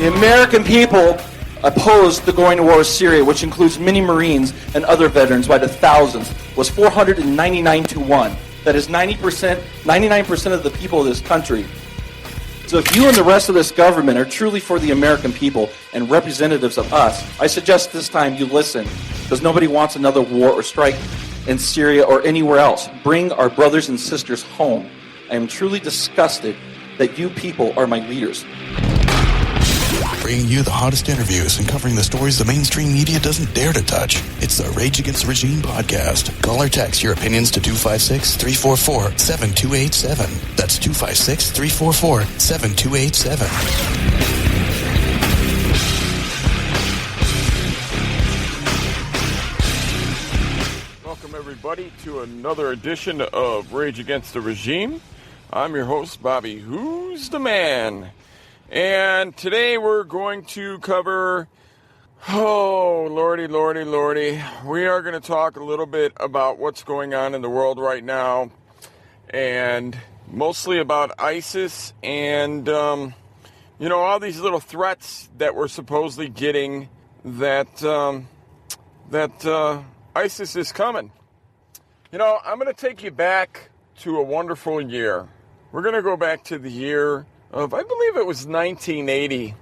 The American people opposed the going to war with Syria, which includes many Marines and other veterans by the thousands, was 499 to 1. That is 99% of the people of this country. So if you and the rest of this government are truly for the American people and representatives of us, I suggest this time you listen, because nobody wants another war or strike in Syria or anywhere else. Bring our brothers and sisters home. I am truly disgusted that you people are my leaders. Bringing you the hottest interviews and covering the stories the mainstream media doesn't dare to touch. It's the Rage Against the Regime podcast. Call or text your opinions to 256-344-7287. That's 256-344-7287. Welcome, everybody, to another edition of Rage Against the Regime. I'm your host, Bobby Who's the Man. And today we're going to cover, oh, lordy. We are going to talk a little bit about what's going on in the world right now. And mostly about ISIS and, all these little threats that we're supposedly getting that ISIS is coming. I'm going to take you back to a wonderful year. We're going to go back to the year of, I believe it was 1980.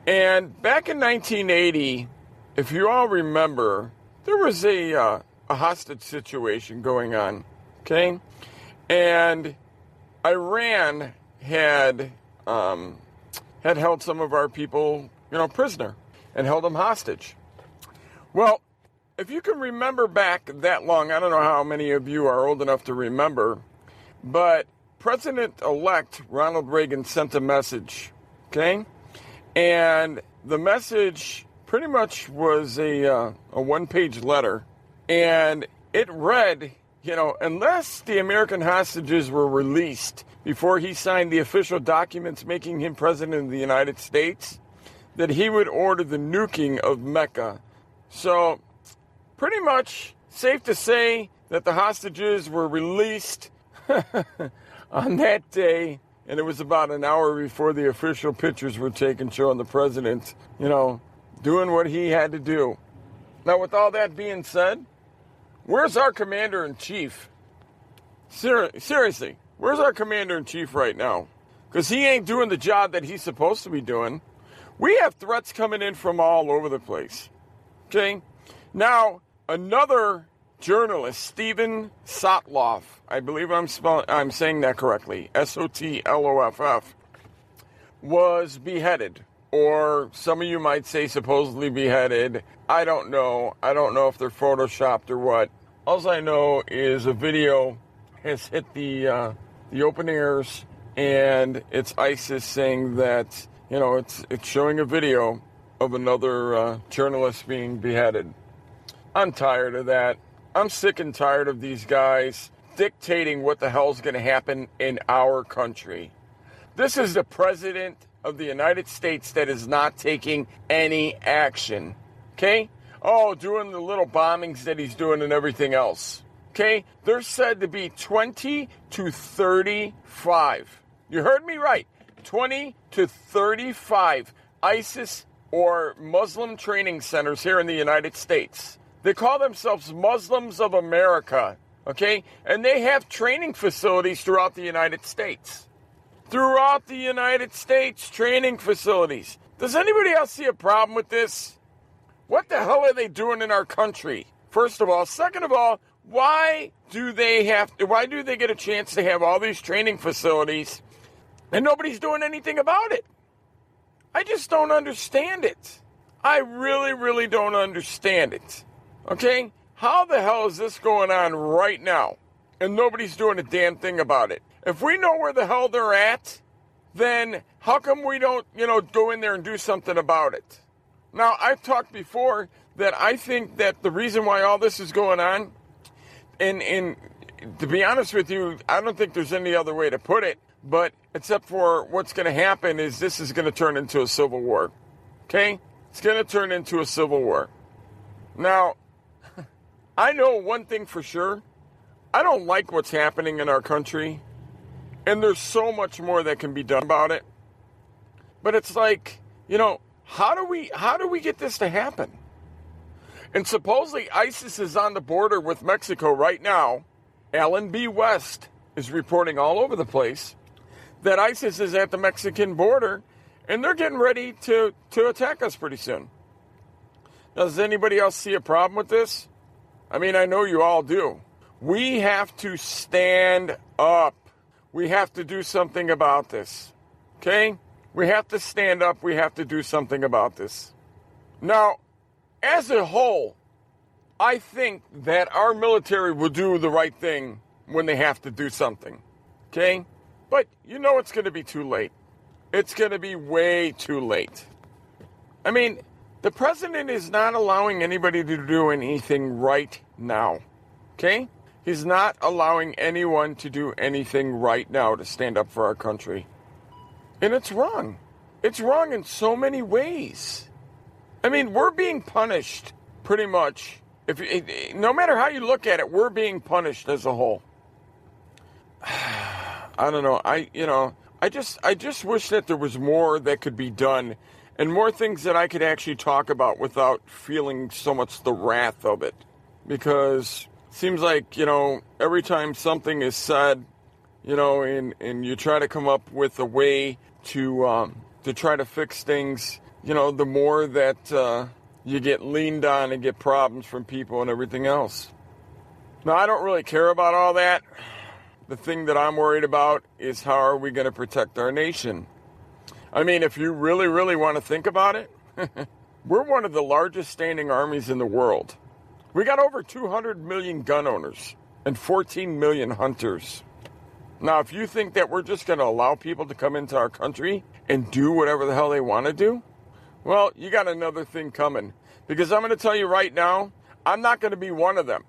And back in 1980, if you all remember, there was a hostage situation going on, okay? And Iran had held some of our people, prisoner and held them hostage. Well, if you can remember back that long, I don't know how many of you are old enough to remember, but President-elect Ronald Reagan sent a message, okay? And the message pretty much was a one-page letter. And it read, unless the American hostages were released before he signed the official documents making him president of the United States, that he would order the nuking of Mecca. So, pretty much safe to say that the hostages were released on that day, and it was about an hour before the official pictures were taken showing the president, doing what he had to do. Now, with all that being said, where's our commander-in-chief? Seriously, where's our commander-in-chief right now? Because he ain't doing the job that he's supposed to be doing. We have threats coming in from all over the place, okay? Now, another journalist, Stephen Sotloff, I believe I'm saying that correctly, Sotloff, was beheaded, or some of you might say supposedly beheaded. I don't know. I don't know if they're photoshopped or what. All I know is a video has hit the open airs, and it's ISIS saying that, it's showing a video of another journalist being beheaded. I'm tired of that. I'm sick and tired of these guys dictating what the hell's going to happen in our country. This is the president of the United States that is not taking any action. Okay? Oh, doing the little bombings that he's doing and everything else. Okay? There's said to be 20 to 35. You heard me right. 20 to 35 ISIS or Muslim training centers here in the United States. They call themselves Muslims of America, okay? And they have training facilities throughout the United States. Throughout the United States, training facilities. Does anybody else see a problem with this? What the hell are they doing in our country? First of all. Second of all, why do they get a chance to have all these training facilities and nobody's doing anything about it? I just don't understand it. I really, really don't understand it. Okay? How the hell is this going on right now? And nobody's doing a damn thing about it. If we know where the hell they're at, then how come we don't, go in there and do something about it? Now, I've talked before that I think that the reason why all this is going on, and to be honest with you, I don't think there's any other way to put it, but except for what's going to happen is this is going to turn into a civil war. Okay? It's going to turn into a civil war. Now, I know one thing for sure. I don't like what's happening in our country, and there's so much more that can be done about it. But it's like, how do we get this to happen? And supposedly ISIS is on the border with Mexico right now. Alan B. West is reporting all over the place that ISIS is at the Mexican border, and they're getting ready to attack us pretty soon. Does anybody else see a problem with this? I mean, I know you all do. We have to stand up. We have to do something about this. Okay? We have to stand up. We have to do something about this. Now, as a whole, I think that our military will do the right thing when they have to do something. Okay? But it's going to be too late. It's going to be way too late. I mean, the president is not allowing anybody to do anything right now. Okay? He's not allowing anyone to do anything right now to stand up for our country. And it's wrong. It's wrong in so many ways. I mean, we're being punished pretty much. No matter how you look at it, we're being punished as a whole. I don't know. I just wish that there was more that could be done and more things that I could actually talk about without feeling so much the wrath of it. Because it seems like, every time something is said, and you try to come up with a way to try to fix things, the more that you get leaned on and get problems from people and everything else. Now, I don't really care about all that. The thing that I'm worried about is how are we going to protect our nation? I mean, if you really, really want to think about it, we're one of the largest standing armies in the world. We got over 200 million gun owners and 14 million hunters. Now, if you think that we're just going to allow people to come into our country and do whatever the hell they want to do, well, you got another thing coming. Because I'm going to tell you right now, I'm not going to be one of them.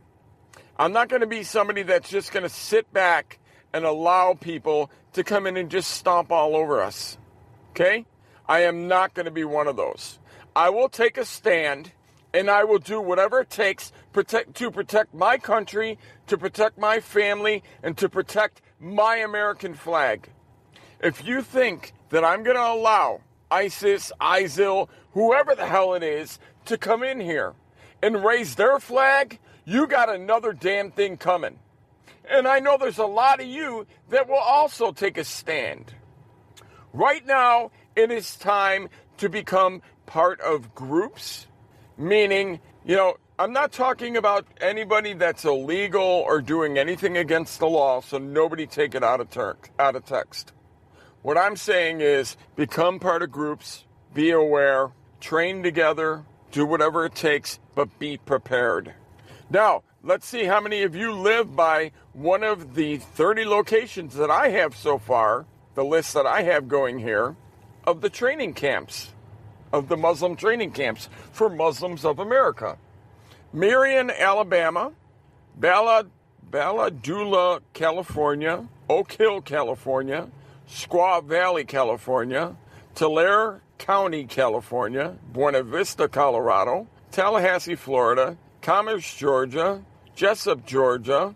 I'm not going to be somebody that's just going to sit back and allow people to come in and just stomp all over us. Okay? I am not going to be one of those. I will take a stand, and I will do whatever it takes to protect my country, to protect my family, and to protect my American flag. If you think that I'm going to allow ISIS, ISIL, whoever the hell it is, to come in here and raise their flag, you got another damn thing coming. And I know there's a lot of you that will also take a stand. Right now, it is time to become part of groups, meaning, I'm not talking about anybody that's illegal or doing anything against the law, so nobody take it out of text. What I'm saying is become part of groups, be aware, train together, do whatever it takes, but be prepared. Now, let's see how many of you live by one of the 30 locations that I have so far, the list that I have going here, of the training camps, of the Muslim training camps for Muslims of America. Marion, Alabama, Balladula, California, Oak Hill, California, Squaw Valley, California, Tulare County, California, Buena Vista, Colorado, Tallahassee, Florida, Commerce, Georgia, Jessup, Georgia,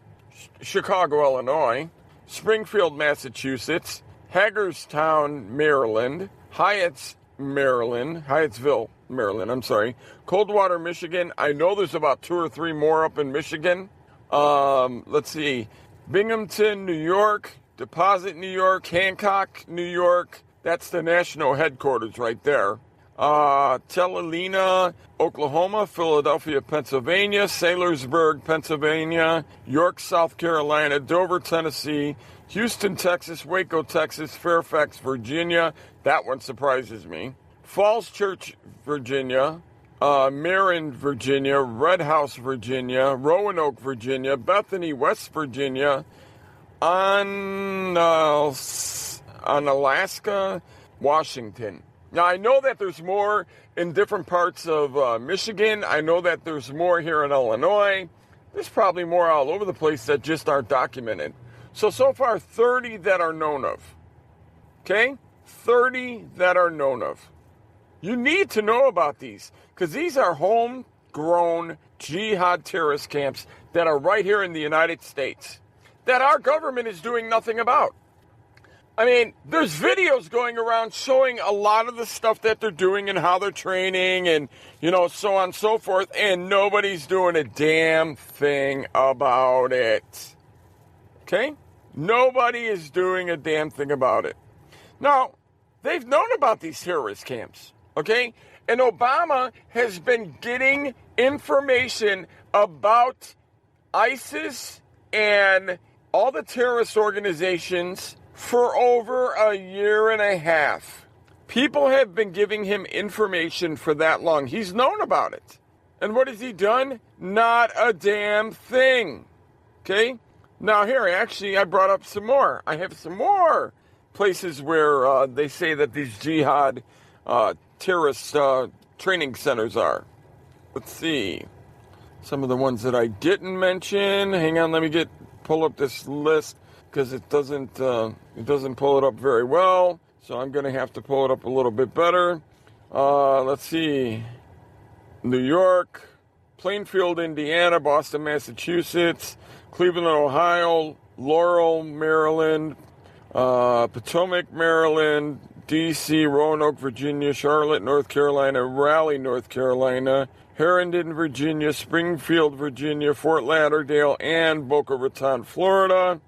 Chicago, Illinois, Springfield, Massachusetts, Hagerstown, Maryland, Hyattsville, Maryland, Coldwater, Michigan. I know there's about 2 or 3 more up in Michigan. Let's see, Binghamton, New York, Deposit, New York, Hancock, New York. That's the national headquarters right there. Tulalina, Oklahoma, Philadelphia, Pennsylvania, Saylorsburg, Pennsylvania, York, South Carolina, Dover, Tennessee, Houston, Texas, Waco, Texas, Fairfax, Virginia. That one surprises me. Falls Church, Virginia, Marin, Virginia, Red House, Virginia, Roanoke, Virginia, Bethany, West Virginia, on Alaska, Washington. Now, I know that there's more in different parts of Michigan. I know that there's more here in Illinois. There's probably more all over the place that just aren't documented. So far, 30 that are known of. Okay? 30 that are known of. You need to know about these because these are homegrown jihad terrorist camps that are right here in the United States that our government is doing nothing about. I mean, there's videos going around showing a lot of the stuff that they're doing and how they're training and, so on and so forth, and nobody's doing a damn thing about it. Okay? Nobody is doing a damn thing about it. Now, they've known about these terrorist camps, okay? And Obama has been getting information about ISIS and all the terrorist organizations for over a year and a half. People have been giving him information for that long. He's known about it. And what has he done? Not a damn thing. Okay? Now here, I brought up some more. I have some more places where they say that these jihad terrorist training centers are. Let's see. Some of the ones that I didn't mention. Hang on, let me pull up this list because it doesn't pull it up very well. So I'm going to have to pull it up a little bit better. Let's see. New York, Plainfield, Indiana, Boston, Massachusetts, Cleveland, Ohio, Laurel, Maryland, Potomac, Maryland, D.C., Roanoke, Virginia, Charlotte, North Carolina, Raleigh, North Carolina, Herndon, Virginia, Springfield, Virginia, Fort Lauderdale, and Boca Raton, Florida,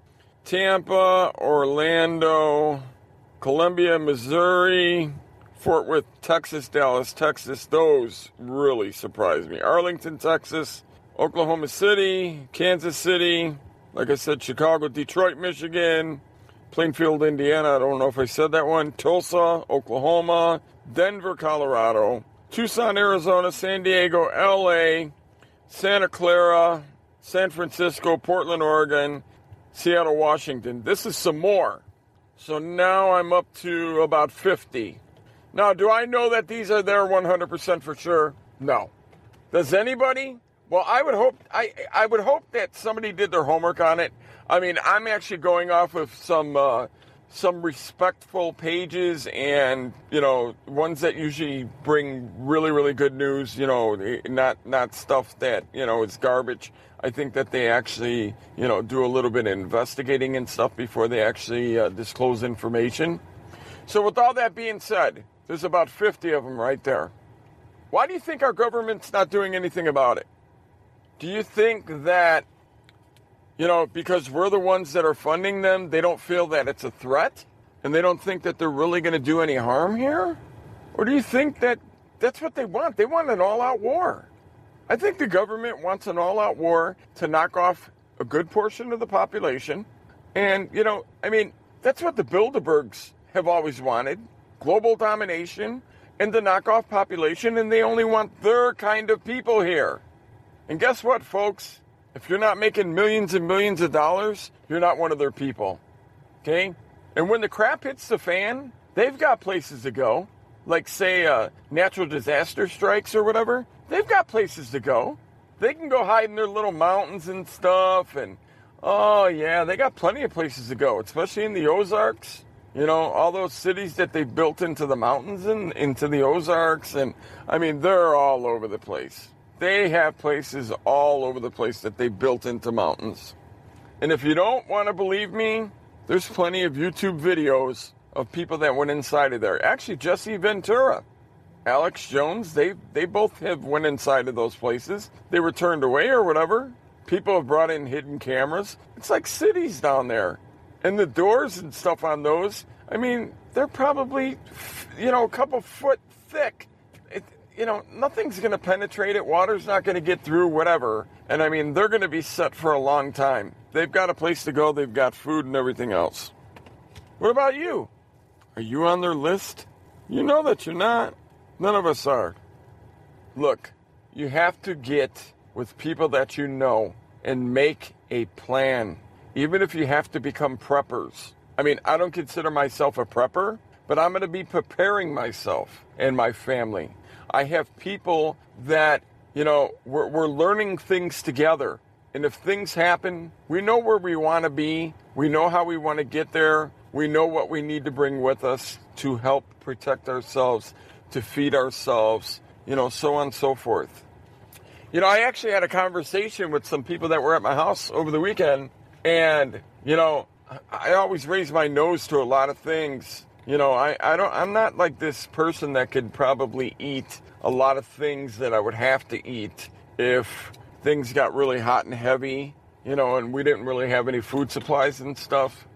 Tampa, Orlando, Columbia, Missouri, Fort Worth, Texas, Dallas, Texas. Those really surprised me. Arlington, Texas, Oklahoma City, Kansas City, like I said, Chicago, Detroit, Michigan, Plainfield, Indiana, I don't know if I said that one, Tulsa, Oklahoma, Denver, Colorado, Tucson, Arizona, San Diego, LA, Santa Clara, San Francisco, Portland, Oregon, Seattle, Washington. This is some more. So now I'm up to about 50. Now, do I know that these are there 100% for sure? No. Does anybody? Well, I would hope that somebody did their homework on it. I mean, I'm actually going off of some respectful pages and, ones that usually bring really, really good news, not stuff that, is garbage. I think that they actually, do a little bit of investigating and stuff before they actually disclose information. So with all that being said, there's about 50 of them right there. Why do you think our government's not doing anything about it? Do you think that, because we're the ones that are funding them, they don't feel that it's a threat? And they don't think that they're really going to do any harm here? Or do you think that that's what they want? They want an all-out war. I think the government wants an all-out war to knock off a good portion of the population. And, that's what the Bilderbergs have always wanted. Global domination and to knock off population, and they only want their kind of people here. And guess what, folks? If you're not making millions and millions of dollars, you're not one of their people. Okay? And when the crap hits the fan, they've got places to go. Like, say, natural disaster strikes or whatever. They've got places to go. They can go hide in their little mountains and stuff. And, oh, yeah, they got plenty of places to go, especially in the Ozarks. All those cities that they built into the mountains and into the Ozarks. And, they're all over the place. They have places all over the place that they built into mountains. And if you don't want to believe me, there's plenty of YouTube videos of people that went inside of there. Actually, Jesse Ventura, Alex Jones, they both have went inside of those places. They were turned away or whatever. People have brought in hidden cameras. It's like cities down there. And the doors and stuff on those, they're probably, a couple foot thick. Nothing's going to penetrate it. Water's not going to get through, whatever. And they're going to be set for a long time. They've got a place to go. They've got food and everything else. What about you? Are you on their list? You know that you're not. None of us are. Look, you have to get with people that you know and make a plan. Even if you have to become preppers. I don't consider myself a prepper, but I'm going to be preparing myself and my family. I have people that, we're learning things together. And if things happen, we know where we want to be. We know how we want to get there. We know what we need to bring with us to help protect ourselves, to feed ourselves, so on and so forth. I actually had a conversation with some people that were at my house over the weekend. And, I always raise my nose to a lot of things. I'm not like this person that could probably eat a lot of things that I would have to eat if things got really hot and heavy, and we didn't really have any food supplies and stuff,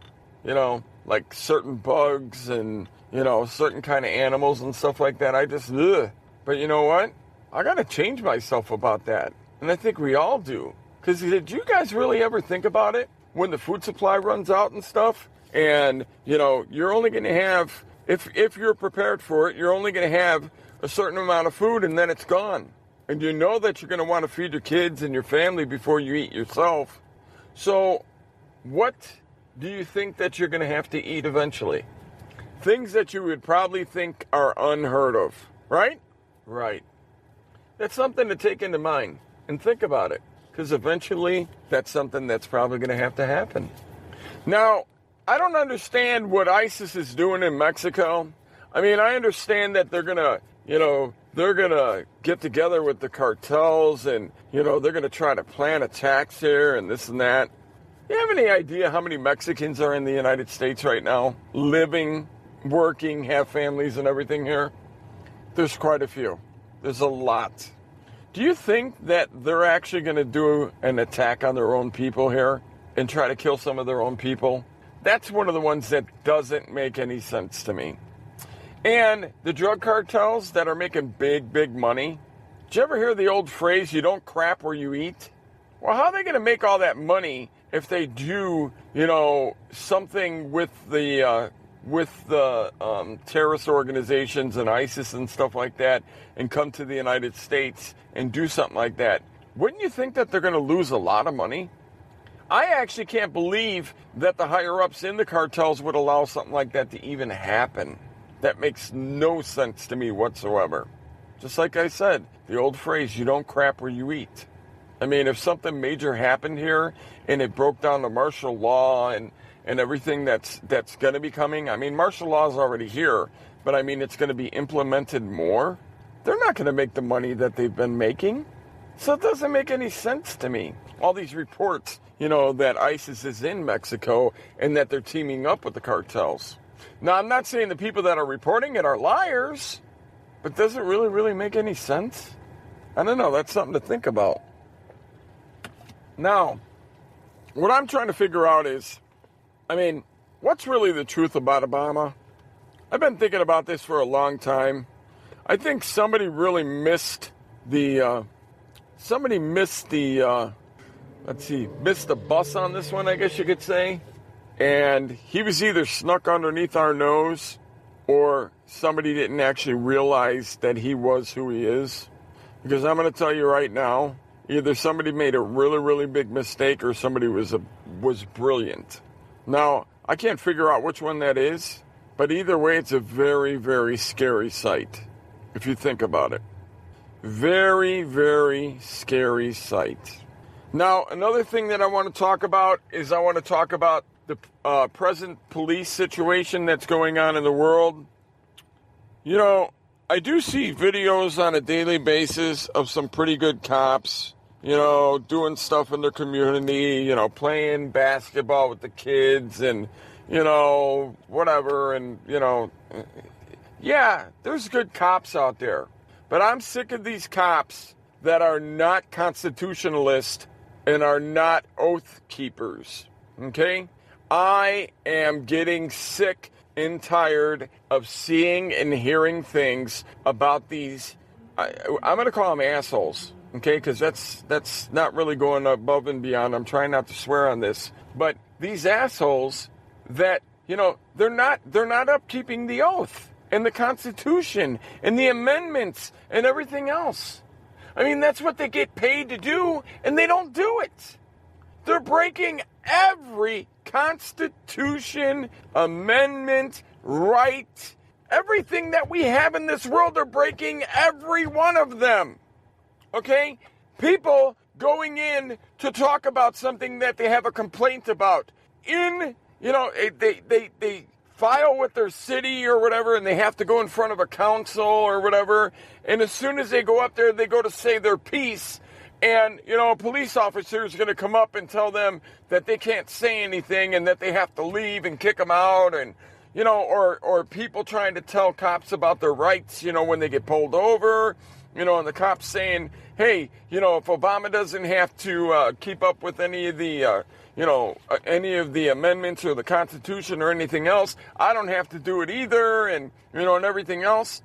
like certain bugs and, certain kind of animals and stuff like that. I just, ugh. But you know what? I got to change myself about that. And I think we all do. Because did you guys really ever think about it? When the food supply runs out and stuff? And, you're only going to have, if you're prepared for it, you're only going to have a certain amount of food and then it's gone. And you know that you're going to want to feed your kids and your family before you eat yourself. So what do you think that you're going to have to eat eventually? Things that you would probably think are unheard of, right? Right. That's something to take into mind and think about it. Because eventually that's something that's probably going to have to happen. Now, I don't understand what ISIS is doing in Mexico. I mean, I understand that they're going to get together with the cartels and, they're going to try to plan attacks here and this and that. You have any idea how many Mexicans are in the United States right now? Living, working, have families and everything here? There's quite a few. There's a lot. Do you think that they're actually going to do an attack on their own people here and try to kill some of their own people? That's one of the ones that doesn't make any sense to me. And the drug cartels that are making big, big money. Did you ever hear the old phrase, you don't crap where you eat? Well, how are they going to make all that money if they do, something with the terrorist organizations and ISIS and stuff like that and come to the United States and do something like that? Wouldn't you think that they're going to lose a lot of money? I actually can't believe that the higher-ups in the cartels would allow something like that to even happen. That makes no sense to me whatsoever. Just like I said, the old phrase, you don't crap where you eat. I mean, if something major happened here and it broke down the martial law and everything that's going to be coming, I mean, martial law is already here, but I mean, it's going to be implemented more. They're not going to make the money that they've been making. So it doesn't make any sense to me. All these reports, that ISIS is in Mexico and that they're teaming up with the cartels. Now, I'm not saying the people that are reporting it are liars, but does it really make any sense? I don't know. That's something to think about. Now, what I'm trying to figure out is, what's really the truth about Obama? I've been thinking about this for a long time. I think somebody really missed the bus on this one, I guess you could say. And he was either snuck underneath our nose or somebody didn't actually realize that he was who he is. Because I'm going to tell you right now, either somebody made a really big mistake or somebody was brilliant. Now, I can't figure out which one that is, but either way, it's a very scary sight, if you think about it. Very scary sight. Now, another thing that I want to talk about is the present police situation that's going on in the world. I do see videos on a daily basis of some pretty good cops, doing stuff in their community, playing basketball with the kids and, whatever. And, yeah, there's good cops out there. But I'm sick of these cops that are not constitutionalists and are not oath keepers, okay? I am getting sick and tired of seeing and hearing things about these, I'm going to call them assholes, okay? Because that's not really going above and beyond. I'm trying not to swear on this. But these assholes that, they're not upkeeping the oath and the Constitution and the amendments and everything else. I mean, that's what they get paid to do, and they don't do it. They're breaking every Constitution, amendment, right, everything that we have in this world, they're breaking every one of them. Okay? People going in to talk about something that they have a complaint about. They file with their city or whatever, and they have to go in front of a council or whatever, and as soon as they go up there, they go to say their piece, And, a police officer is going to come up and tell them that they can't say anything and that they have to leave and kick them out, and, or people trying to tell cops about their rights, when they get pulled over, and the cops saying, hey, if Obama doesn't have to keep up with any of the, any of the amendments or the Constitution or anything else, I don't have to do it either, and, and everything else.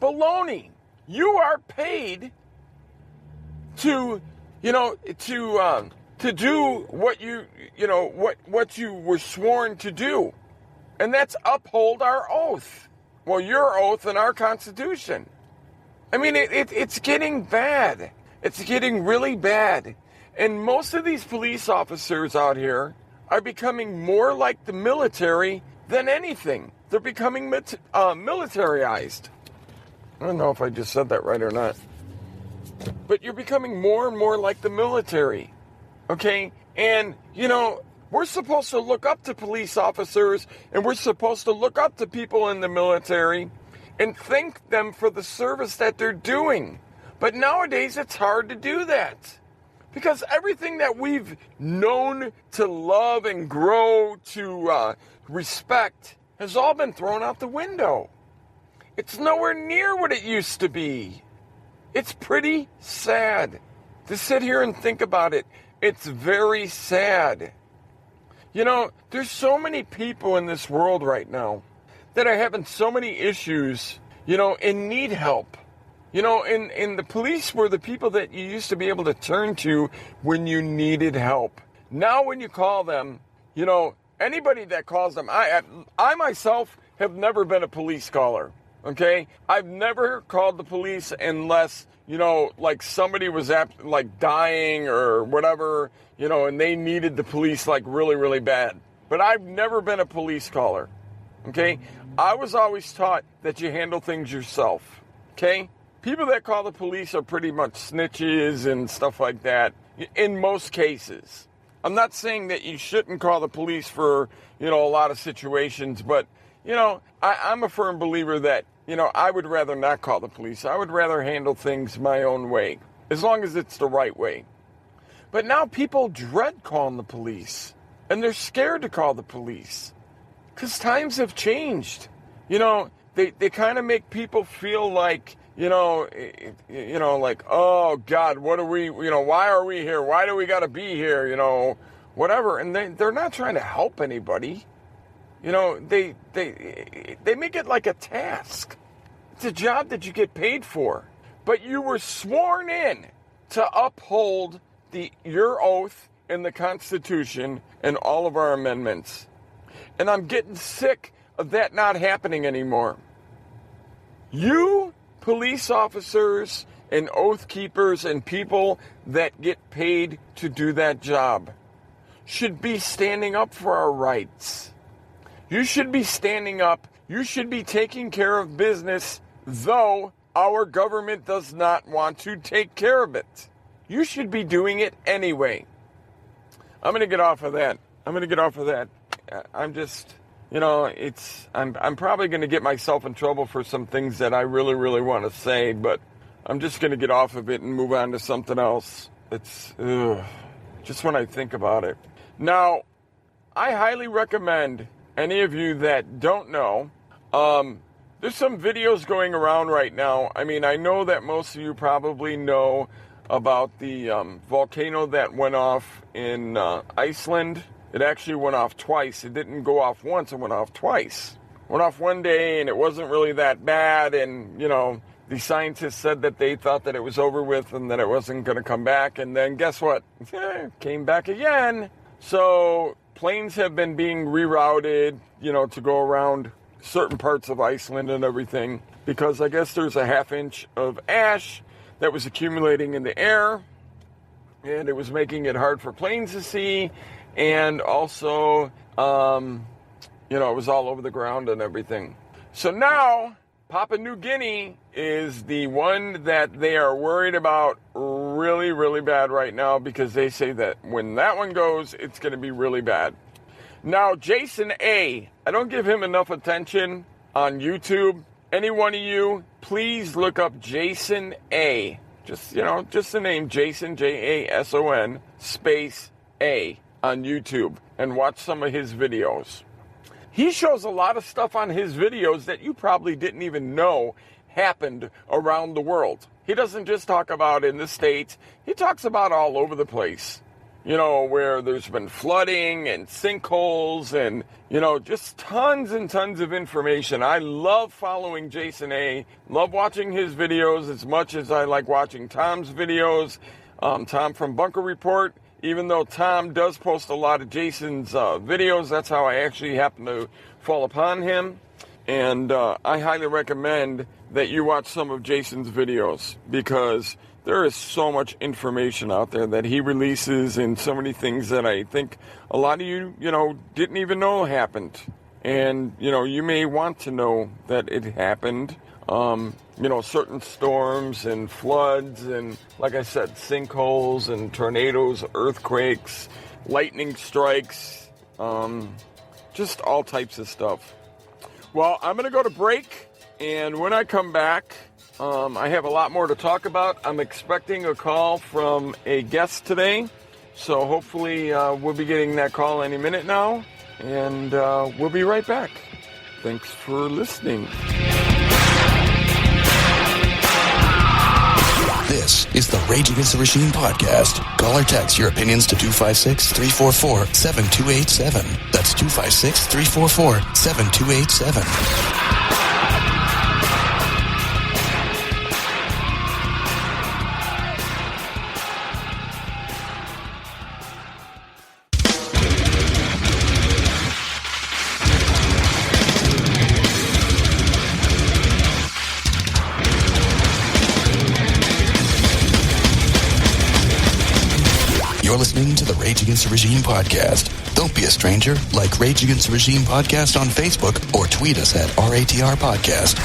Baloney. You are paid to do what what you were sworn to do, and that's uphold our oath. Well, your oath and our Constitution. I mean, it's getting bad. It's getting really bad, and most of these police officers out here are becoming more like the military than anything. They're becoming militarized. I don't know if I just said that right or not. But you're becoming more and more like the military, okay? And, we're supposed to look up to police officers, and we're supposed to look up to people in the military and thank them for the service that they're doing. But nowadays, it's hard to do that, because everything that we've known to love and grow to respect has all been thrown out the window. It's nowhere near what it used to be. It's pretty sad to sit here and think about it. It's very sad. There's so many people in this world right now that are having so many issues, and need help. And the police were the people that you used to be able to turn to when you needed help. Now when you call them, anybody that calls them, I myself have never been a police caller. Okay, I've never called the police unless, like somebody was dying or whatever, and they needed the police really, really bad. But I've never been a police caller. Okay, I was always taught that you handle things yourself. Okay, people that call the police are pretty much snitches and stuff like that in most cases. I'm not saying that you shouldn't call the police for, a lot of situations, but I'm a firm believer that, I would rather not call the police. I would rather handle things my own way, as long as it's the right way. But now people dread calling the police, and they're scared to call the police, because times have changed. They kind of make people feel like, like, oh God, what are we, why are we here? Why do we got to be here? Whatever. And they're not trying to help anybody. They make it like a task. It's a job that you get paid for. But you were sworn in to uphold your oath and the Constitution and all of our amendments. And I'm getting sick of that not happening anymore. You police officers and oath keepers and people that get paid to do that job should be standing up for our rights. You should be standing up. You should be taking care of business, though our government does not want to take care of it. You should be doing it anyway. I'm going to get off of that. I'm just, I'm probably going to get myself in trouble for some things that I really, really want to say, but I'm just going to get off of it and move on to something else. It's, just when I think about it. Now, I highly recommend any of you that don't know, there's some videos going around right now. I mean, I know that most of you probably know about the volcano that went off in Iceland. It actually went off twice. It didn't go off once, it went off twice. Went off one day and it wasn't really that bad, and, the scientists said that they thought that it was over with and that it wasn't going to come back, and then guess what? Came back again. So planes have been being rerouted, to go around certain parts of Iceland and everything, because I guess there's a half inch of ash that was accumulating in the air, and it was making it hard for planes to see, and also, it was all over the ground and everything. So now, Papua New Guinea is the one that they are worried about really, really bad right now, because they say that when that one goes, it's going to be really bad. Now, Jason A., I don't give him enough attention on YouTube. Any one of you, please look up Jason A. Just the name Jason, Jason, space A on YouTube, and watch some of his videos. He shows a lot of stuff on his videos that you probably didn't even know happened around the world. He doesn't just talk about in the States, he talks about all over the place. Where there's been flooding and sinkholes and, just tons and tons of information. I love following Jason A. Love watching his videos as much as I like watching Tom's videos. Tom from Bunker Report, even though Tom does post a lot of Jason's videos, that's how I actually happen to fall upon him. And I highly recommend that you watch some of Jason's videos, because there is so much information out there that he releases, and so many things that I think a lot of you, didn't even know happened. And, you may want to know that it happened. Certain storms and floods and, like I said, sinkholes and tornadoes, earthquakes, lightning strikes, just all types of stuff. Well, I'm going to go to break, and when I come back, I have a lot more to talk about. I'm expecting a call from a guest today, so hopefully we'll be getting that call any minute now, and we'll be right back. Thanks for listening. This is the Rage Against the Regime podcast. Call or text your opinions to 256-344-7287. That's 256-344-7287. You're listening to the Rage Against the Regime podcast. Don't be a stranger. Like Rage Against the Regime podcast on Facebook or tweet us at RATR Podcast.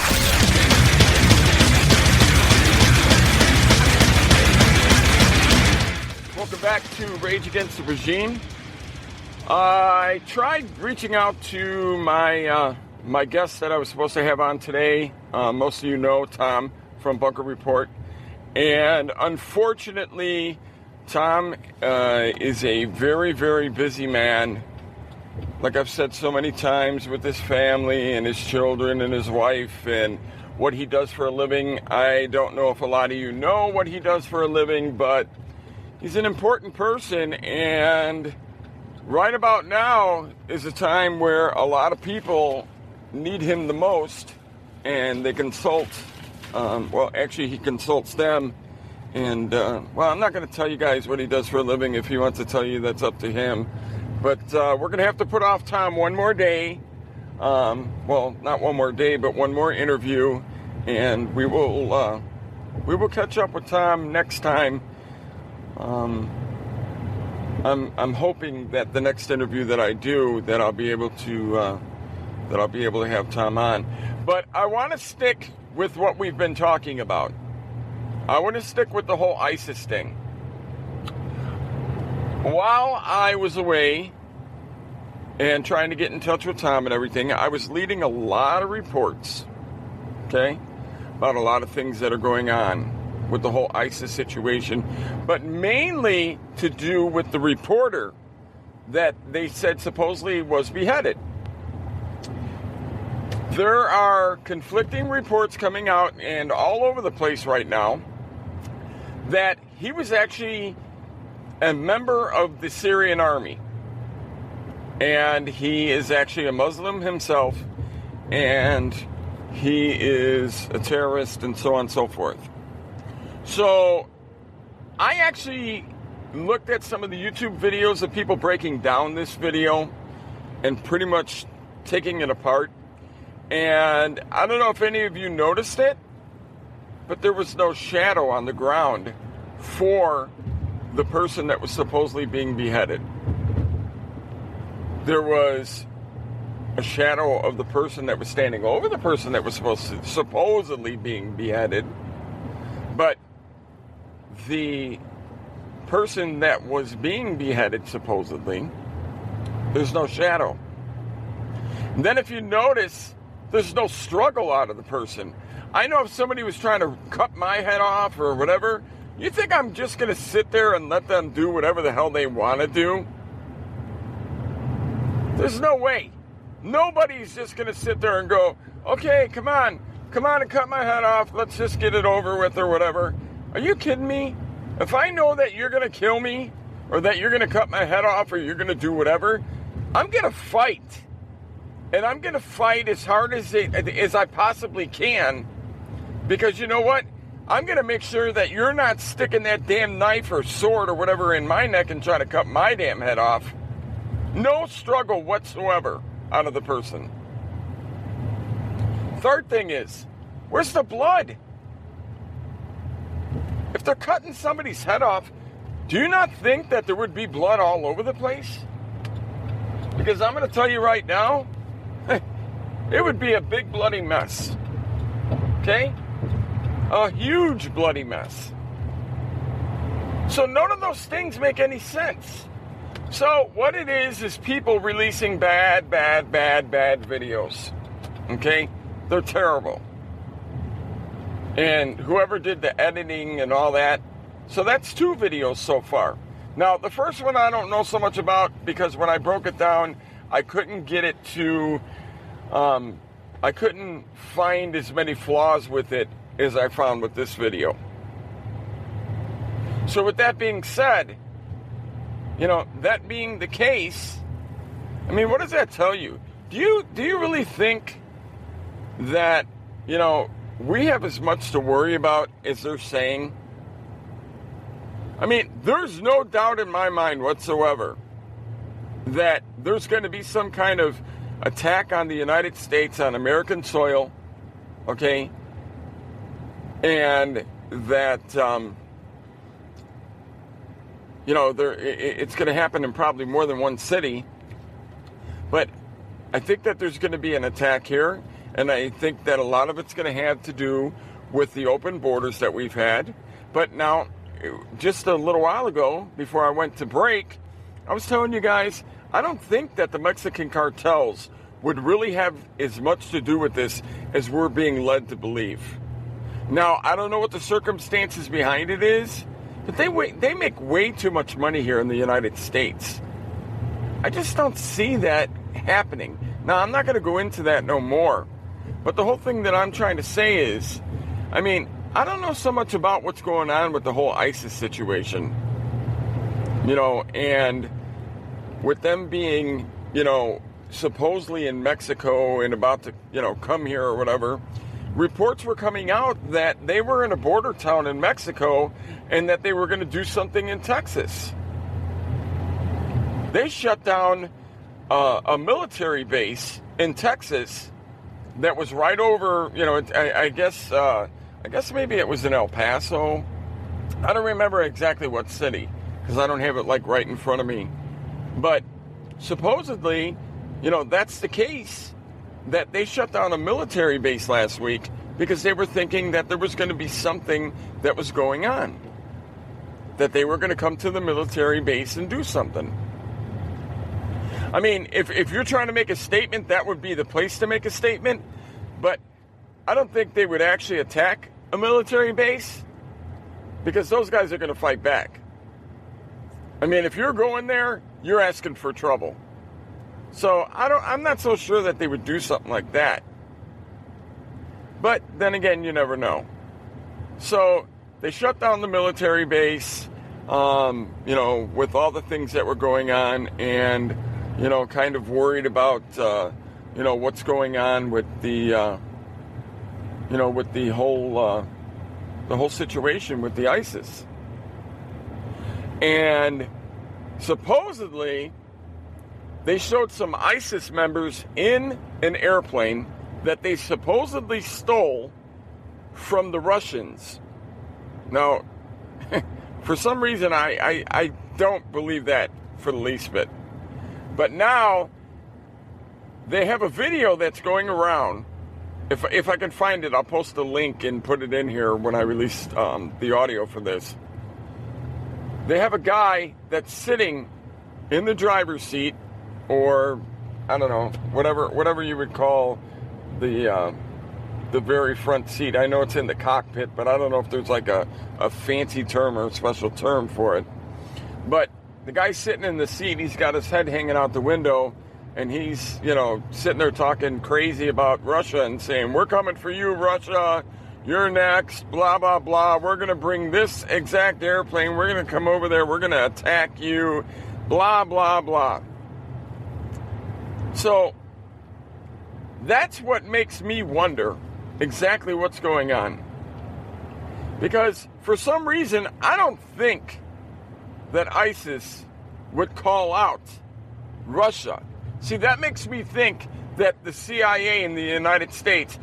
Welcome back to Rage Against the Regime. I tried reaching out to my guest that I was supposed to have on today. Most of you know Tom from Bunker Report. And unfortunately, Tom is a very, very busy man. Like I've said so many times, with his family and his children and his wife and what he does for a living. I don't know if a lot of you know what he does for a living, but he's an important person, and right about now is a time where a lot of people need him the most, and they consult. He consults them. And, I'm not going to tell you guys what he does for a living. If he wants to tell you, that's up to him. But we're going to have to put off Tom one more day. Not one more day, but one more interview. And we will catch up with Tom next time. I'm hoping that the next interview that I do, that I'll be able to have Tom on. But I want to stick with what we've been talking about. I want to stick with the whole ISIS thing. While I was away and trying to get in touch with Tom and everything, I was leading a lot of reports, okay, about a lot of things that are going on with the whole ISIS situation, but mainly to do with the reporter that they said supposedly was beheaded. There are conflicting reports coming out and all over the place right now that he was actually a member of the Syrian army. And he is actually a Muslim himself, and he is a terrorist, and so on and so forth. So I actually looked at some of the YouTube videos of people breaking down this video and pretty much taking it apart. And I don't know if any of you noticed it, but there was no shadow on the ground for the person that was supposedly being beheaded. There was a shadow of the person that was standing over the person that was supposedly being beheaded, but the person that was being beheaded, supposedly, there's no shadow. And then if you notice there's no struggle out of the person. I know if somebody was trying to cut my head off or whatever, you think I'm just going to sit there and let them do whatever the hell they want to do? There's no way. Nobody's just going to sit there and go, okay, come on and cut my head off. Let's just get it over with or whatever. Are you kidding me? If I know that you're going to kill me or that you're going to cut my head off or you're going to do whatever, I'm going to fight. And I'm going to fight as hard as I possibly can, because you know what? I'm going to make sure that you're not sticking that damn knife or sword or whatever in my neck and trying to cut my damn head off. No struggle whatsoever out of the person. Third thing is, where's the blood? If they're cutting somebody's head off, do you not think that there would be blood all over the place? Because I'm going to tell you right now, it would be a big bloody mess. Okay? A huge bloody mess. So none of those things make any sense. So what it is people releasing bad videos. Okay? They're terrible. And whoever did the editing and all that. So that's 2 videos so far. Now, the first one I don't know so much about, because when I broke it down, I couldn't get it to... I couldn't find as many flaws with it as I found with this video. So with that being said, that being the case, I mean, what does that tell you? Do you really think that, we have as much to worry about as they're saying? I mean, there's no doubt in my mind whatsoever that there's going to be some kind of attack on the United States on American soil, okay? And that, it's going to happen in probably more than one city. But I think that there's going to be an attack here, and I think that a lot of it's going to have to do with the open borders that we've had. But now, just a little while ago, before I went to break, I was telling you guys, I don't think that the Mexican cartels would really have as much to do with this as we're being led to believe. Now, I don't know what the circumstances behind it is, but they make way too much money here in the United States. I just don't see that happening. Now, I'm not going to go into that no more, but the whole thing that I'm trying to say is, I mean, I don't know so much about what's going on with the whole ISIS situation, and with them being, supposedly in Mexico and about to, come here or whatever, reports were coming out that they were in a border town in Mexico and that they were going to do something in Texas. They shut down a military base in Texas that was right over, I guess maybe it was in El Paso. I don't remember exactly what city, because I don't have it right in front of me. But supposedly, that's the case, that they shut down a military base last week because they were thinking that there was going to be something that was going on, that they were going to come to the military base and do something. I mean, if you're trying to make a statement, that would be the place to make a statement, but I don't think they would actually attack a military base, because those guys are going to fight back. I mean, if you're going there, you're asking for trouble. So I'm not so sure that they would do something like that. But then again, you never know. So they shut down the military base, with all the things that were going on, and, kind of worried about, what's going on with the, with the whole situation with the ISIS. And supposedly, they showed some ISIS members in an airplane that they supposedly stole from the Russians. Now, for some reason, I don't believe that for the least bit. But now, they have a video that's going around. If I can find it, I'll post a link and put it in here when I release the audio for this. They have a guy that's sitting in the driver's seat, or I don't know, whatever you would call the very front seat. I know it's in the cockpit, but I don't know if there's like a fancy term or a special term for it. But the guy sitting in the seat, he's got his head hanging out the window, and he's, sitting there talking crazy about Russia and saying, "We're coming for you, Russia. You're next, blah, blah, blah. We're going to bring this exact airplane. We're going to come over there. We're going to attack you, blah, blah, blah." So that's what makes me wonder exactly what's going on. Because for some reason, I don't think that ISIS would call out Russia. See, that makes me think that the CIA in the United States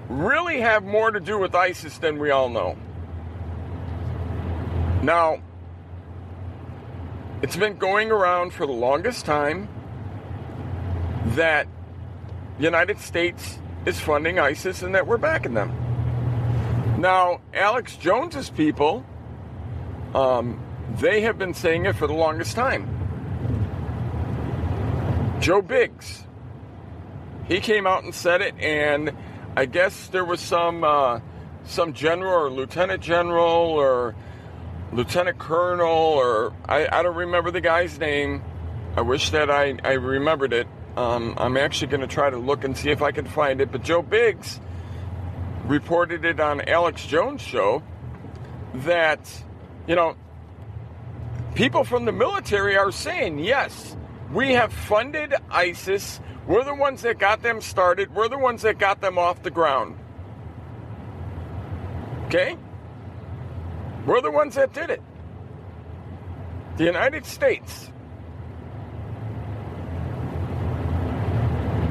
really have more to do with ISIS than we all know. Now, it's been going around for the longest time that the United States is funding ISIS and that we're backing them. Now, Alex Jones's people, they have been saying it for the longest time. Joe Biggs, he came out and said it, and I guess there was some general or lieutenant general or lieutenant colonel, or I don't remember the guy's name. I wish that I remembered it. I'm actually going to try to look and see if I can find it. But Joe Biggs reported it on Alex Jones' show that, people from the military are saying, yes, we have funded ISIS. We're the ones that got them started. We're the ones that got them off the ground. Okay? We're the ones that did it. The United States.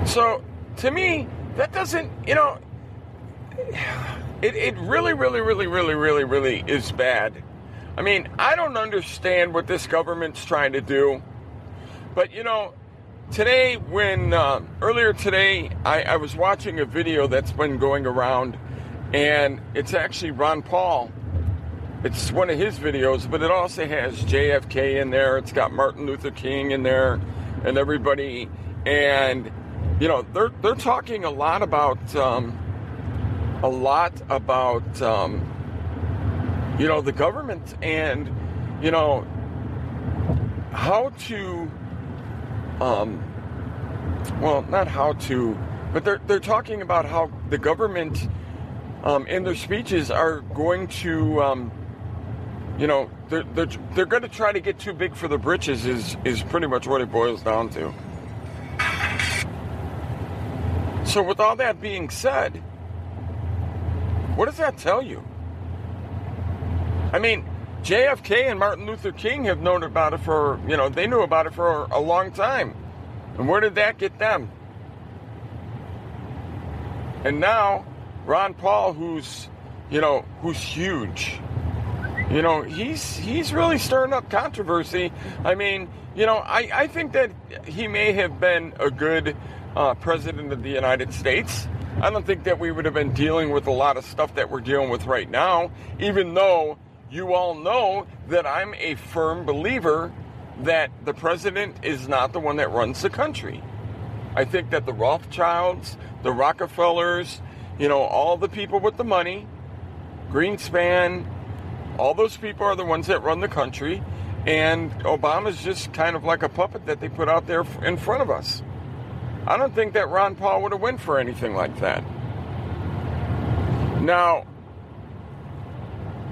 So, to me, that doesn't, it really, really, really, really, really, really is bad. I mean, I don't understand what this government's trying to do. But, today, earlier today, I was watching a video that's been going around, and it's actually Ron Paul. It's one of his videos, but it also has JFK in there. It's got Martin Luther King in there and everybody. And, they're talking a lot about the government and, how to, not how to, but they're talking about how the government, in their speeches are going to, they're going to try to get too big for the britches is pretty much what it boils down to. So with all that being said, what does that tell you? I mean, JFK and Martin Luther King have known about it they knew about it for a long time. And where did that get them? And now, Ron Paul, who's huge, he's really stirring up controversy. I mean, I think that he may have been a good president of the United States. I don't think that we would have been dealing with a lot of stuff that we're dealing with right now, even though you all know that I'm a firm believer that the president is not the one that runs the country. I think that the Rothschilds, the Rockefellers, all the people with the money, Greenspan, all those people are the ones that run the country, and Obama's just kind of like a puppet that they put out there in front of us. I don't think that Ron Paul would have went for anything like that. Now,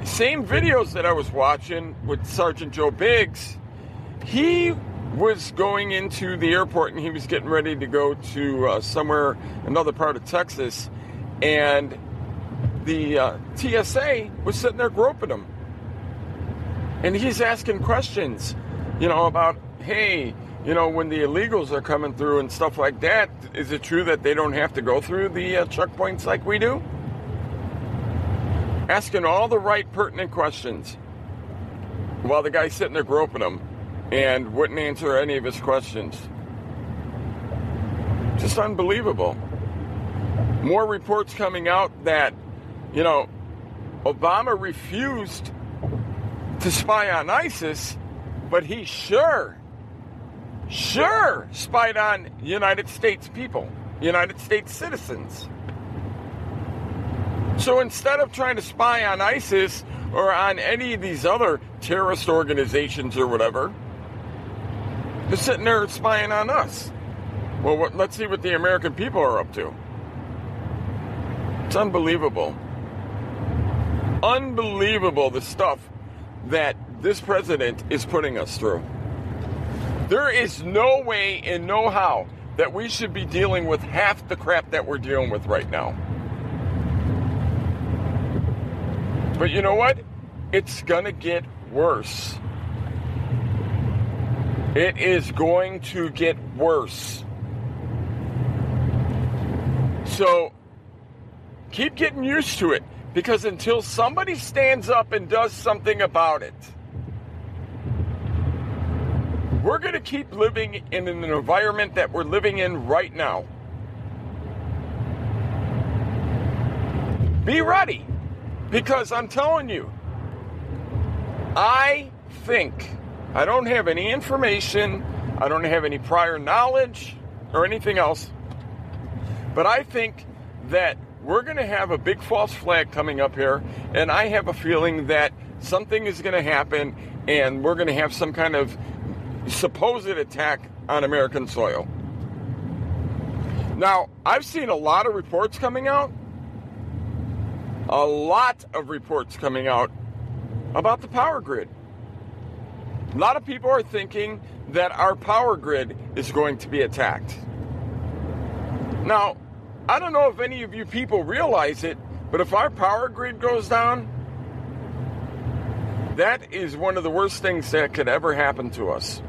same videos that I was watching with Sergeant Joe Biggs, he was going into the airport and he was getting ready to go to somewhere, another part of Texas, and the TSA was sitting there groping him. And he's asking questions, about, hey, when the illegals are coming through and stuff like that, is it true that they don't have to go through the checkpoints like we do? Asking all the right pertinent questions while the guy's sitting there groping him and wouldn't answer any of his questions. Just unbelievable. More reports coming out that, Obama refused to spy on ISIS, but he sure spied on United States people. United States citizens. So instead of trying to spy on ISIS or on any of these other terrorist organizations or whatever, they're sitting there spying on us. Well, let's see what the American people are up to. It's unbelievable. Unbelievable, the stuff that this president is putting us through. There is no way and no how that we should be dealing with half the crap that we're dealing with right now. But you know what? It's going to get worse. It is going to get worse. So, keep getting used to it, because until somebody stands up and does something about it, we're going to keep living in an environment that we're living in right now. Be ready, because I'm telling you, I think, I don't have any information, I don't have any prior knowledge or anything else, but I think that we're going to have a big false flag coming up here, and I have a feeling that something is going to happen, and we're going to have some kind of supposed attack on American soil. Now, I've seen a lot of reports coming out, about the power grid. A lot of people are thinking that our power grid is going to be attacked. Now, I don't know if any of you people realize it, but if our power grid goes down, that is one of the worst things that could ever happen to us.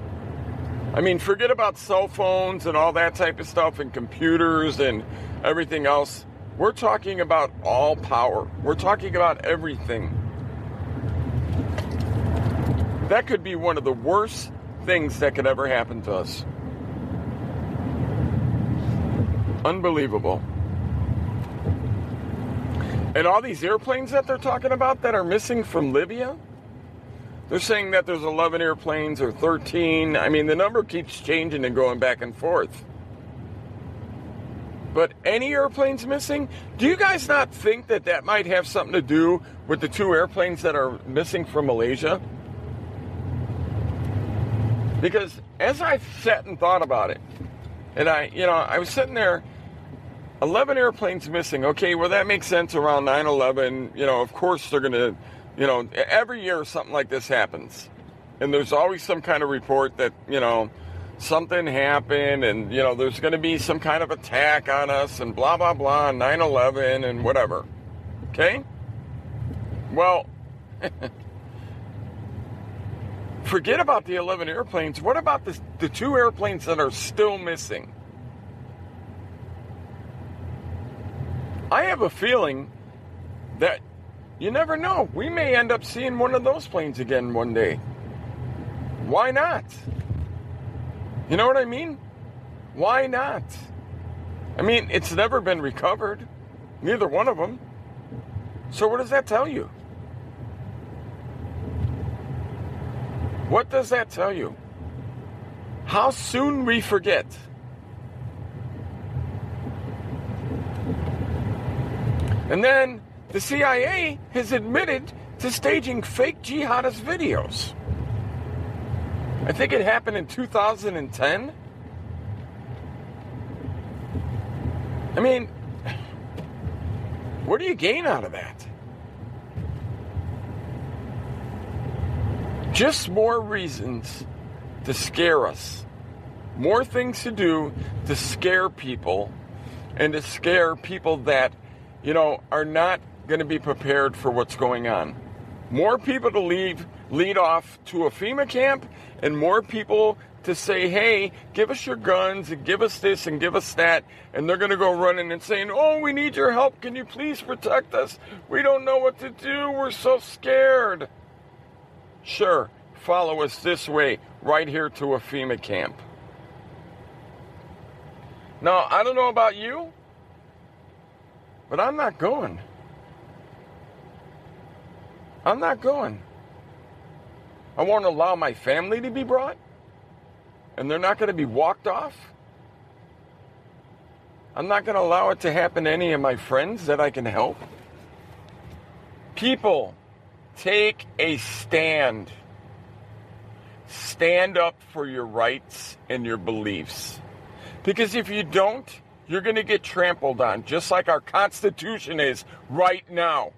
I mean, forget about cell phones and all that type of stuff and computers and everything else. We're talking about all power. We're talking about everything. That could be one of the worst things that could ever happen to us. Unbelievable. And all these airplanes that they're talking about that are missing from Libya, they're saying that there's 11 airplanes or 13. I mean, the number keeps changing and going back and forth. But any airplanes missing? Do you guys not think that that might have something to do with the 2 airplanes that are missing from Malaysia? Because as I sat and thought about it, and I was sitting there, 11 airplanes missing. Okay, well, that makes sense around 9/11. Of course they're going to, every year something like this happens. And there's always some kind of report that, something happened and, there's going to be some kind of attack on us and blah, blah, blah, 9/11 and whatever. Okay? Well, forget about the 11 airplanes. What about the 2 airplanes that are still missing? I have a feeling that you never know. We may end up seeing one of those planes again one day. Why not? You know what I mean? Why not? I mean, it's never been recovered. Neither one of them. So what does that tell you? What does that tell you? How soon we forget. And then the CIA has admitted to staging fake jihadist videos. I think it happened in 2010. I mean, what do you gain out of that? Just more reasons to scare us. More things to do to scare people and to scare people that, are not going to be prepared for what's going on. More people to lead off to a FEMA camp, and more people to say, hey, give us your guns and give us this and give us that. And they're going to go running and saying, oh, we need your help. Can you please protect us? We don't know what to do. We're so scared. Sure, follow us this way, right here to a FEMA camp. Now, I don't know about you, but I'm not going. I'm not going. I won't allow my family to be brought, and they're not going to be walked off. I'm not going to allow it to happen to any of my friends that I can help. People, take a stand. Stand up for your rights and your beliefs. Because if you don't, you're going to get trampled on, just like our Constitution is right now.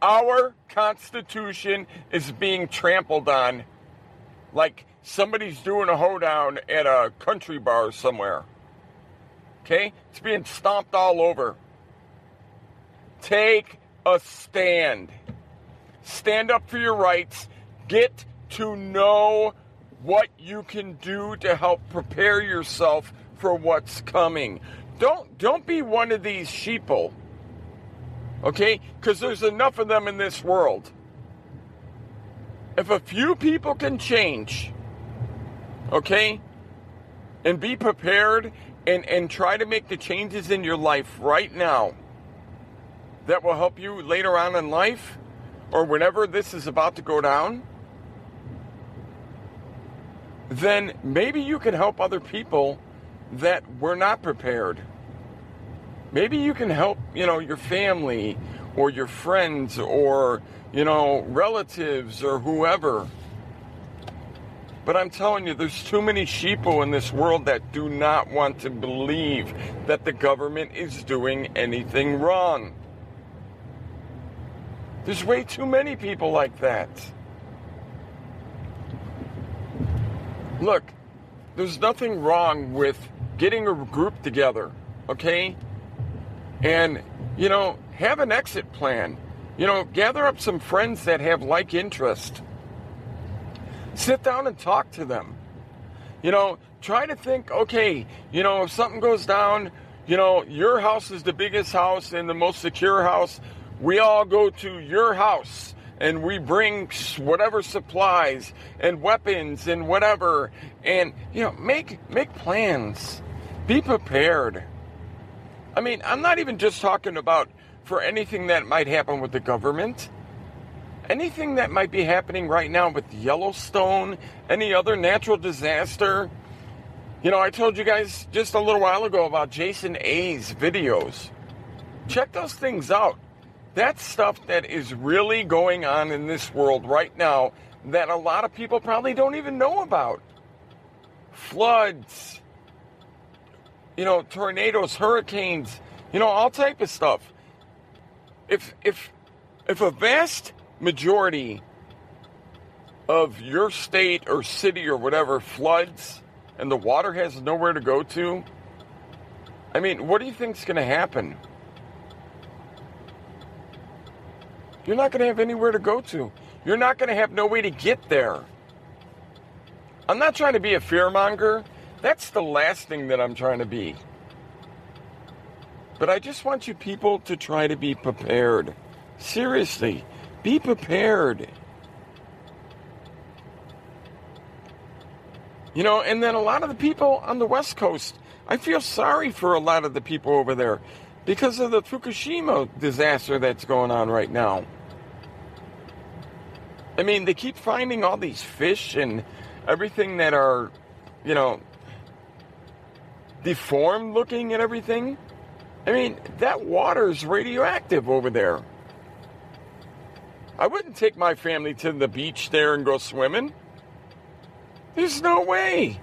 Our Constitution is being trampled on like somebody's doing a hoedown at a country bar somewhere. Okay? It's being stomped all over. Take a stand. Stand up for your rights. Get to know what you can do to help prepare yourself for what's coming. Don't be one of these sheeple. Okay? Because there's enough of them in this world. If a few people can change, okay, and be prepared and try to make the changes in your life right now that will help you later on in life or whenever this is about to go down, then maybe you can help other people that were not prepared. Maybe you can help, your family or your friends or, relatives or whoever. But I'm telling you, there's too many sheeple in this world that do not want to believe that the government is doing anything wrong. There's way too many people like that. Look, there's nothing wrong with getting a group together, okay? And, have an exit plan. Gather up some friends that have like interest. Sit down and talk to them. Try to think, okay, if something goes down, your house is the biggest house and the most secure house. We all go to your house and we bring whatever supplies and weapons and whatever. And, make plans. Be prepared. I mean, I'm not even just talking about for anything that might happen with the government. Anything that might be happening right now with Yellowstone, any other natural disaster. I told you guys just a little while ago about Jason A's videos. Check those things out. That's stuff that is really going on in this world right now that a lot of people probably don't even know about. Floods, tornadoes, hurricanes, all type of stuff. If a vast majority of your state or city or whatever floods and the water has nowhere to go to, I mean, what do you think's going to happen? You're not going to have anywhere to go to. You're not going to have no way to get there. I'm not trying to be a fearmonger. That's the last thing that I'm trying to be. But I just want you people to try to be prepared. Seriously, be prepared. And then a lot of the people on the West Coast, I feel sorry for a lot of the people over there because of the Fukushima disaster that's going on right now. I mean, they keep finding all these fish and everything that are, deformed looking and everything. I mean, that water is radioactive over there. I wouldn't take my family to the beach there and go swimming. There's no way.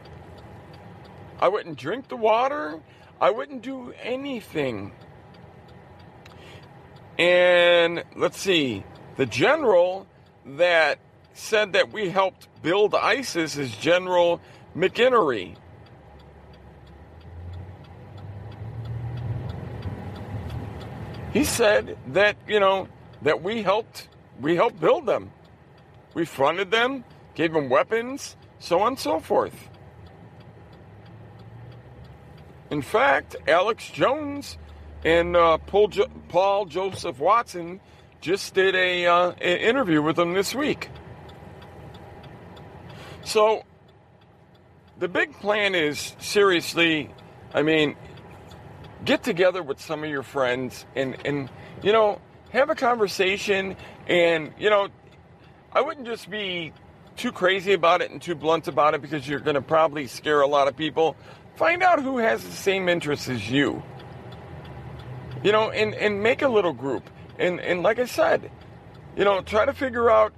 I wouldn't drink the water. I wouldn't do anything. And let's see, the general that said that we helped build ISIS is General McInerney. He said that, that we helped build them. We funded them, gave them weapons, so on and so forth. In fact, Alex Jones and Paul Joseph Watson just did an interview with him this week. So the big plan is, seriously, get together with some of your friends and have a conversation. And, I wouldn't just be too crazy about it and too blunt about it because you're going to probably scare a lot of people. find out who has the same interests as you. You know, and make a little group. And like I said, you know, try to figure out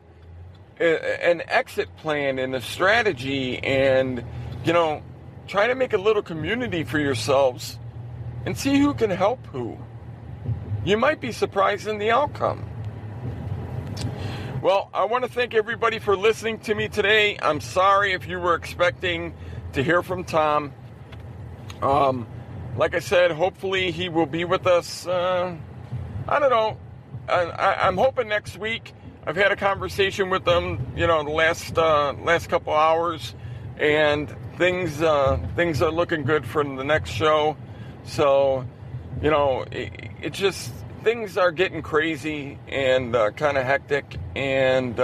an exit plan and a strategy, and, you know, try to make a little community for yourselves and see who can help who. You might be surprised in the outcome. Well, I want to thank everybody for listening to me today. I'm sorry if you were expecting to hear from Tom. Like I said, hopefully he will be with us, I don't know, I'm hoping next week. I've had a conversation with him, you know, the last couple hours, and things are looking good for the next show. So, you know, it just, things are getting crazy and kind of hectic, and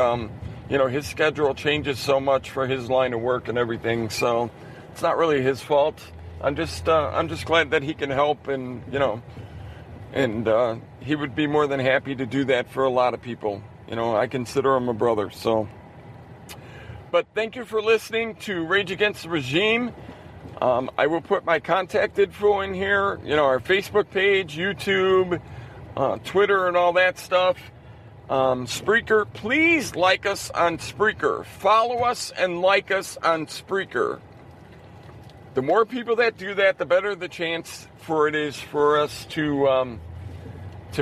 you know, his schedule changes so much for his line of work and everything. So it's not really his fault. I'm just glad that he can help, and, you know, and he would be more than happy to do that for a lot of people. You know, I consider him a brother. So, but thank you for listening to Rage Against the Regime. I will put my contact info in here, you know, our Facebook page, YouTube, Twitter, and all that stuff. Spreaker, please like us on Spreaker. Follow us and like us on Spreaker. The more people that do that, the better the chance for it is for us to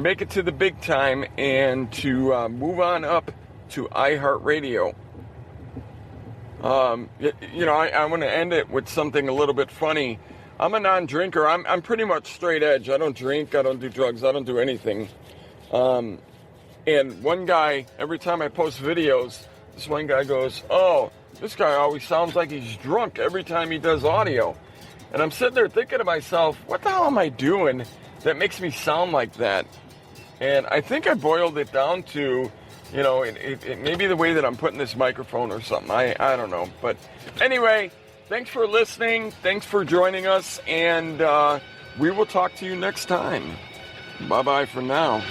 make it to the big time and to move on up to iHeartRadio. You know, I want to end it with something a little bit funny. I'm a non-drinker. I'm pretty much straight edge. I don't drink. I don't do drugs. I don't do anything. And one guy, every time I post videos, this one guy goes, "Oh, this guy always sounds like he's drunk every time he does audio." And I'm sitting there thinking to myself, what the hell am I doing that makes me sound like that? And I think I boiled it down to, you know, it may be the way that I'm putting this microphone or something. I don't know. But anyway, thanks for listening. Thanks for joining us. And we will talk to you next time. Bye-bye for now.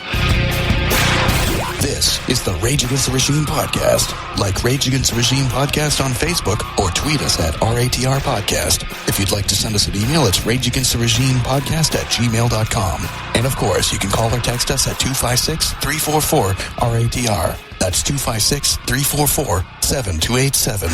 This is the Rage Against the Regime podcast. Like Rage Against the Regime podcast on Facebook or tweet us at RATR Podcast. If you'd like to send us an email, it's rageagainsttheregimepodcast@gmail.com. And of course, you can call or text us at 256-344-RATR. That's 256-344-7287.